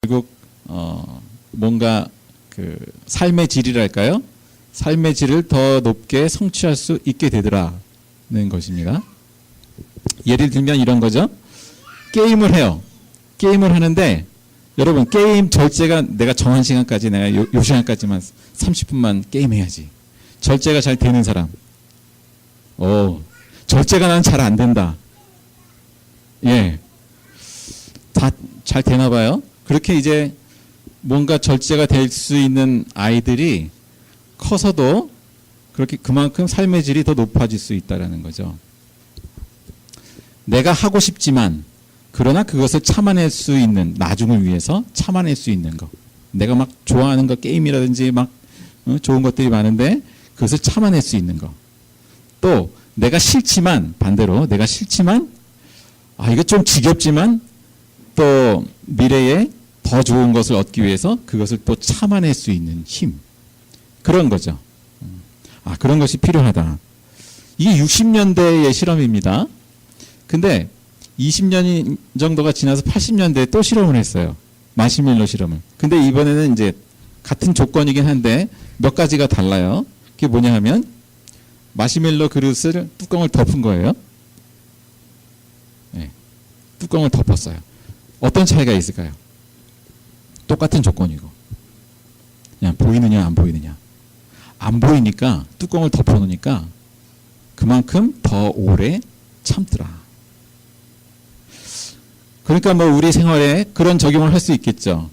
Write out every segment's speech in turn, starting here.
결국 뭔가 그 삶의 질이랄까요? 삶의 질을 더 높게 성취할 수 있게 되더라는 것입니다. 예를 들면 이런 거죠. 게임을 해요. 게임을 하는데 여러분 게임 절제가 내가 정한 시간까지 내가 요 시간까지만 30분만 게임해야지. 절제가 잘 되는 사람. 절제가 나는 잘 안 된다. 예. 다 잘 되나 봐요. 그렇게 이제 뭔가 절제가 될 수 있는 아이들이 커서도 그렇게 그만큼 삶의 질이 더 높아질 수 있다라는 거죠. 내가 하고 싶지만 그러나 그것을 참아낼 수 있는 나중을 위해서 참아낼 수 있는 거. 내가 막 좋아하는 거 게임이라든지 막 좋은 것들이 많은데 그것을 참아낼 수 있는 거. 또 내가 싫지만 반대로 내가 싫지만 이거 좀 지겹지만 또 미래에 더 좋은 것을 얻기 위해서 그것을 또 참아낼 수 있는 힘. 그런 거죠. 그런 것이 필요하다. 이게 60년대의 실험입니다. 근데 20년 정도가 지나서 80년대에 또 실험을 했어요. 마시멜로 실험을. 근데 이번에는 이제 같은 조건이긴 한데 몇 가지가 달라요. 그게 뭐냐 하면 마시멜로 그릇을 뚜껑을 덮은 거예요. 네. 뚜껑을 덮었어요. 어떤 차이가 있을까요? 똑같은 조건이고. 그냥 보이느냐 안 보이느냐. 안 보이니까 뚜껑을 덮어놓으니까 그만큼 더 오래 참더라. 그러니까 뭐 우리 생활에 그런 적용을 할 수 있겠죠.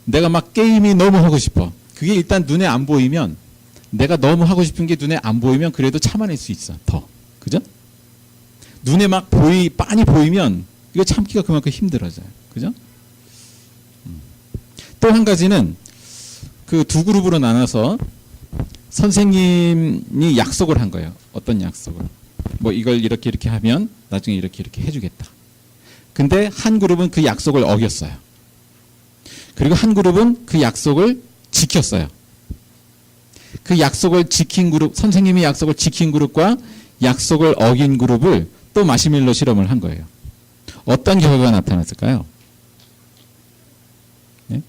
내가 막 게임이 너무 하고 싶어. 그게 일단 눈에 안 보이면 내가 너무 하고 싶은 게 눈에 안 보이면 그래도 참아낼 수 있어. 더. 그죠? 눈에 막 빤히 보이면 이거 참기가 그만큼 힘들어져요. 그죠? 또 한 가지는 그 두 그룹으로 나눠서 선생님이 약속을 한 거예요. 어떤 약속을? 뭐 이걸 이렇게 하면 나중에 이렇게 해주겠다. 근데 한 그룹은 그 약속을 어겼어요. 그리고 한 그룹은 그 약속을 지켰어요. 그 약속을 지킨 그룹, 선생님이 약속을 지킨 그룹과 약속을 어긴 그룹을 또 마시멜로 실험을 한 거예요. 어떤 결과가 나타났을까요? 네?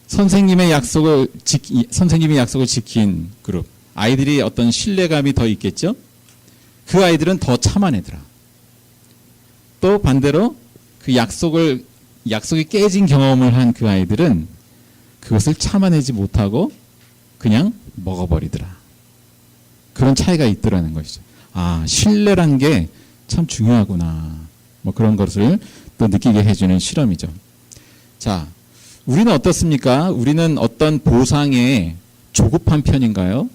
선생님이 약속을 지킨 그룹. 아이들이 어떤 신뢰감이 더 있겠죠? 그 아이들은 더 참아내더라. 또 반대로 그 약속이 깨진 경험을 한 그 아이들은 그것을 참아내지 못하고 그냥 먹어버리더라. 그런 차이가 있더라는 것이죠. 신뢰란 게 참 중요하구나. 뭐 그런 것을 또 느끼게 해주는 실험이죠. 자, 우리는 어떻습니까? 우리는 어떤 보상에 조급한 편인가요?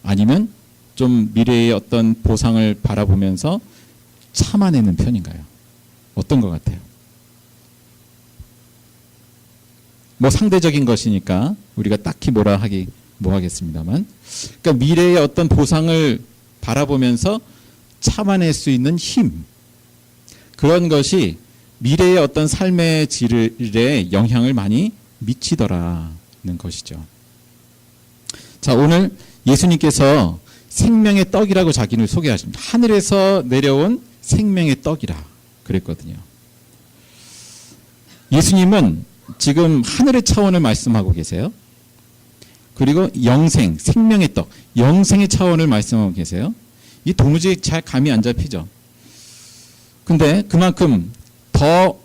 아니면 좀 미래의 어떤 보상을 바라보면서 참아내는 편인가요? 어떤 것 같아요? 뭐 상대적인 것이니까 우리가 딱히 뭐 하겠습니다만, 그러니까 미래의 어떤 보상을 바라보면서 참아낼 수 있는 힘, 그런 것이 미래의 어떤 삶의 질에 영향을 많이 미치더라는 것이죠. 자, 오늘 예수님께서 생명의 떡이라고 자기를 소개하십니다. 하늘에서 내려온 생명의 떡이라 그랬거든요. 예수님은 지금 하늘의 차원을 말씀하고 계세요. 그리고 영생, 생명의 떡, 영생의 차원을 말씀하고 계세요. 이 도무지 잘 감이 안 잡히죠. 근데 그만큼 더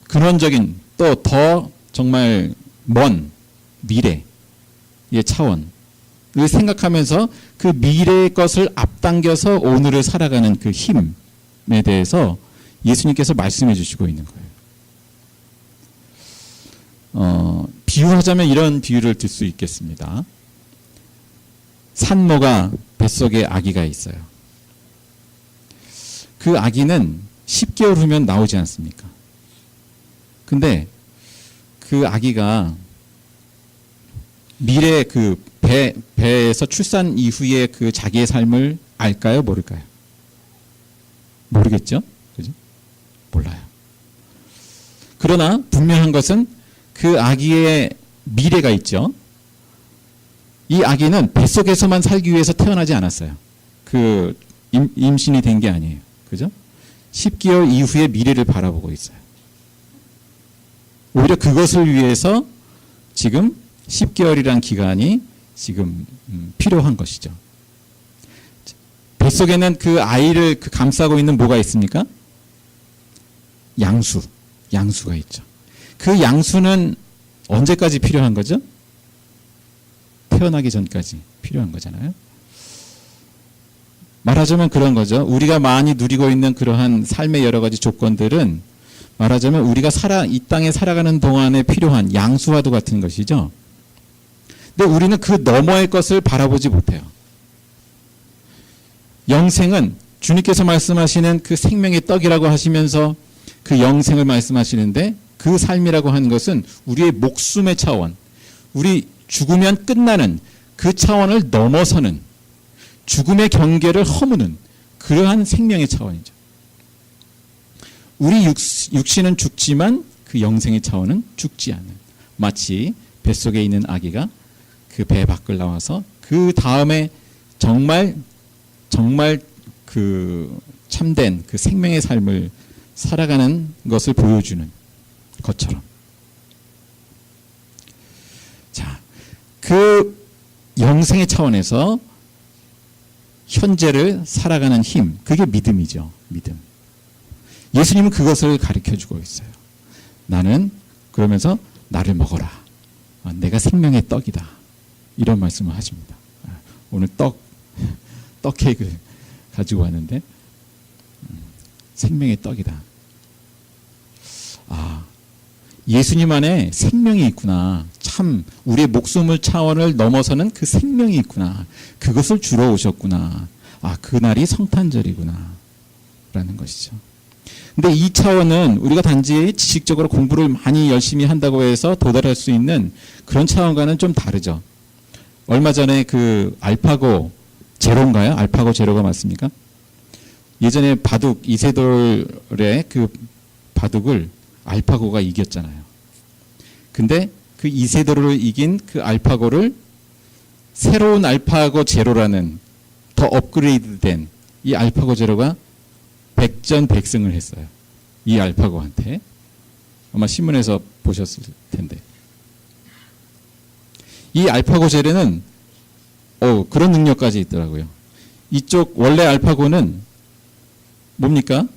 근원적인 또 더 정말 먼 미래의 차원을 생각하면서 그 미래의 것을 앞당겨서 오늘을 살아가는 그 힘에 대해서 예수님께서 말씀해 주시고 있는 거예요. 비유하자면 이런 비유를 들 수 있겠습니다. 산모가 뱃속에 아기가 있어요. 그 아기는 10개월 후면 나오지 않습니까? 근데 그 아기가 미래 그 배에서 출산 이후에 그 자기의 삶을 알까요? 모를까요? 모르겠죠? 그죠? 몰라요. 그러나 분명한 것은 그 아기의 미래가 있죠. 이 아기는 뱃속에서만 살기 위해서 태어나지 않았어요. 그 임신이 된 게 아니에요. 그죠? 10개월 이후의 미래를 바라보고 있어요. 오히려 그것을 위해서 지금 10개월이란 기간이 지금 필요한 것이죠. 뱃속에는 그 아이를 감싸고 있는 뭐가 있습니까? 양수가 있죠. 그 양수는 언제까지 필요한 거죠? 태어나기 전까지 필요한 거잖아요. 말하자면 그런 거죠. 우리가 많이 누리고 있는 그러한 삶의 여러 가지 조건들은 말하자면 우리가 이 땅에 살아가는 동안에 필요한 양수와도 같은 것이죠. 근데 우리는 그 너머의 것을 바라보지 못해요. 영생은 주님께서 말씀하시는 그 생명의 떡이라고 하시면서 그 영생을 말씀하시는데 그 삶이라고 하는 것은 우리의 목숨의 차원, 우리 죽으면 끝나는 그 차원을 넘어서는 죽음의 경계를 허무는 그러한 생명의 차원이죠. 우리 육신은 죽지만 그 영생의 차원은 죽지 않는, 마치 뱃속에 있는 아기가 그 배 밖을 나와서 그 다음에 정말 그 참된 그 생명의 삶을 살아가는 것을 보여주는 것처럼. 자, 그 영생의 차원에서 현재를 살아가는 힘, 그게 믿음이죠. 믿음. 예수님은 그것을 가르쳐주고 있어요. 나는 그러면서 나를 먹어라. 내가 생명의 떡이다. 이런 말씀을 하십니다. 오늘 떡 케이크를 가지고 왔는데 생명의 떡이다. 예수님 안에 생명이 있구나. 참 우리의 목숨을 차원을 넘어서는 그 생명이 있구나. 그것을 주러 오셨구나. 그날이 성탄절이구나. 라는 것이죠. 근데 이 차원은 우리가 단지 지식적으로 공부를 많이 열심히 한다고 해서 도달할 수 있는 그런 차원과는 좀 다르죠. 얼마 전에 그 알파고 제로인가요? 알파고 제로가 맞습니까? 예전에 바둑 이세돌의 그 바둑을 알파고가 이겼잖아요. 근데 그 이세돌을 이긴 그 알파고를 새로운 알파고 제로라는 더 업그레이드된 이 알파고 제로가 백전백승을 했어요. 이 알파고한테. 아마 신문에서 보셨을 텐데. 이 알파고 제로는 그런 능력까지 있더라고요. 이쪽 원래 알파고는 뭡니까?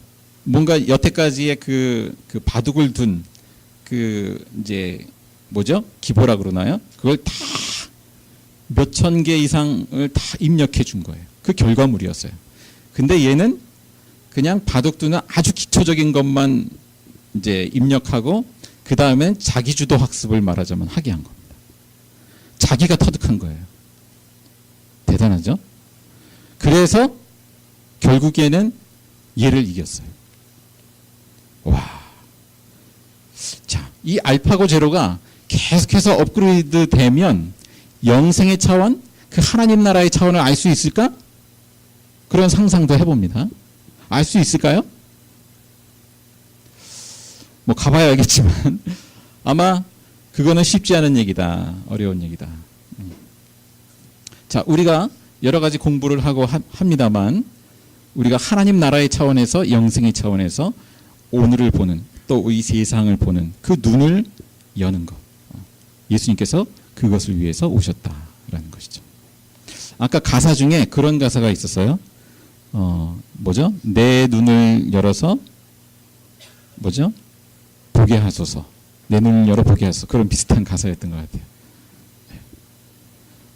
뭔가 여태까지의 그 바둑을 둔 이제 뭐죠? 기보라 그러나요? 그걸 다 몇천 개 이상을 다 입력해 준 거예요. 그 결과물이었어요. 근데 얘는 그냥 바둑 두는 아주 기초적인 것만 이제 입력하고 그 다음엔 자기주도 학습을 말하자면 하게 한 겁니다. 자기가 터득한 거예요. 대단하죠? 그래서 결국에는 얘를 이겼어요. 와. 자, 이 알파고 제로가 계속해서 업그레이드 되면 영생의 차원, 그 하나님 나라의 차원을 알 수 있을까? 그런 상상도 해봅니다. 알 수 있을까요? 뭐 가봐야 알겠지만 아마 그거는 쉽지 않은 얘기다. 어려운 얘기다. 자, 우리가 여러 가지 공부를 하고 합니다만 우리가 하나님 나라의 차원에서 영생의 차원에서 오늘을 보는 또 이 세상을 보는 그 눈을 여는 것. 예수님께서 그것을 위해서 오셨다라는 것이죠. 아까 가사 중에 그런 가사가 있었어요. 뭐죠? 내 눈을 열어서 뭐죠? 보게 하소서. 내 눈을 열어 보게 하소서. 그런 비슷한 가사였던 것 같아요.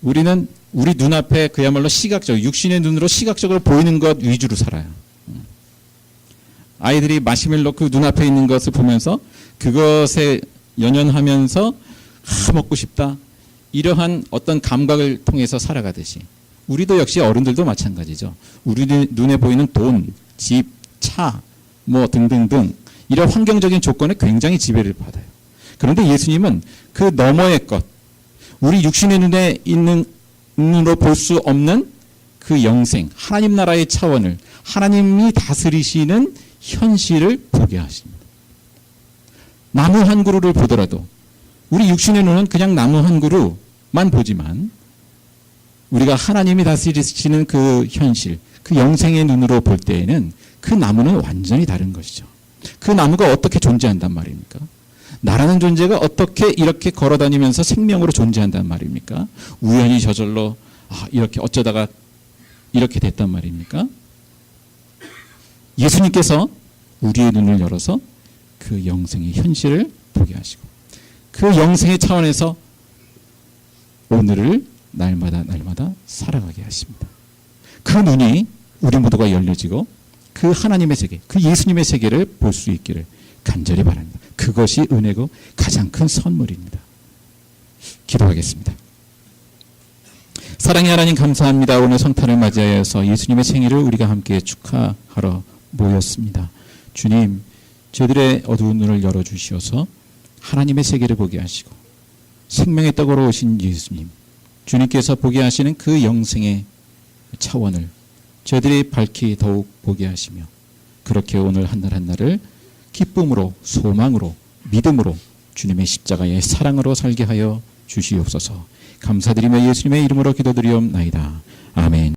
우리는 우리 눈앞에 그야말로 시각적, 육신의 눈으로 시각적으로 보이는 것 위주로 살아요. 아이들이 마시멜로 그 눈앞에 있는 것을 보면서 그것에 연연하면서 먹고 싶다. 이러한 어떤 감각을 통해서 살아가듯이 우리도 역시 어른들도 마찬가지죠. 우리 눈에 보이는 돈, 집, 차, 뭐 등등등 이런 환경적인 조건에 굉장히 지배를 받아요. 그런데 예수님은 그 너머의 것, 우리 육신의 눈에 있는 눈으로 볼 수 없는 그 영생, 하나님 나라의 차원을 하나님이 다스리시는 현실을 보게 하십니다. 나무 한 그루를 보더라도 우리 육신의 눈은 그냥 나무 한 그루만 보지만 우리가 하나님이 다스리시는 그 현실, 그 영생의 눈으로 볼 때에는 그 나무는 완전히 다른 것이죠. 그 나무가 어떻게 존재한단 말입니까? 나라는 존재가 어떻게 이렇게 걸어다니면서 생명으로 존재한단 말입니까? 우연히 저절로 이렇게 어쩌다가 이렇게 됐단 말입니까? 예수님께서 우리의 눈을 열어서 그 영생의 현실을 보게 하시고 그 영생의 차원에서 오늘을 날마다 살아가게 하십니다. 그 눈이 우리 모두가 열려지고 그 하나님의 세계, 그 예수님의 세계를 볼 수 있기를 간절히 바랍니다. 그것이 은혜고 가장 큰 선물입니다. 기도하겠습니다. 사랑의 하나님 감사합니다. 오늘 성탄을 맞이하여서 예수님의 생일을 우리가 함께 축하하러 모였습니다. 주님, 저희들의 어두운 눈을 열어주시어서 하나님의 세계를 보게 하시고 생명의 떡으로 오신 예수님, 주님께서 보게 하시는 그 영생의 차원을 저희들이 밝히 더욱 보게 하시며 그렇게 오늘 한날 한날을 기쁨으로 소망으로 믿음으로 주님의 십자가의 사랑으로 살게 하여 주시옵소서. 감사드리며 예수님의 이름으로 기도드리옵나이다. 아멘.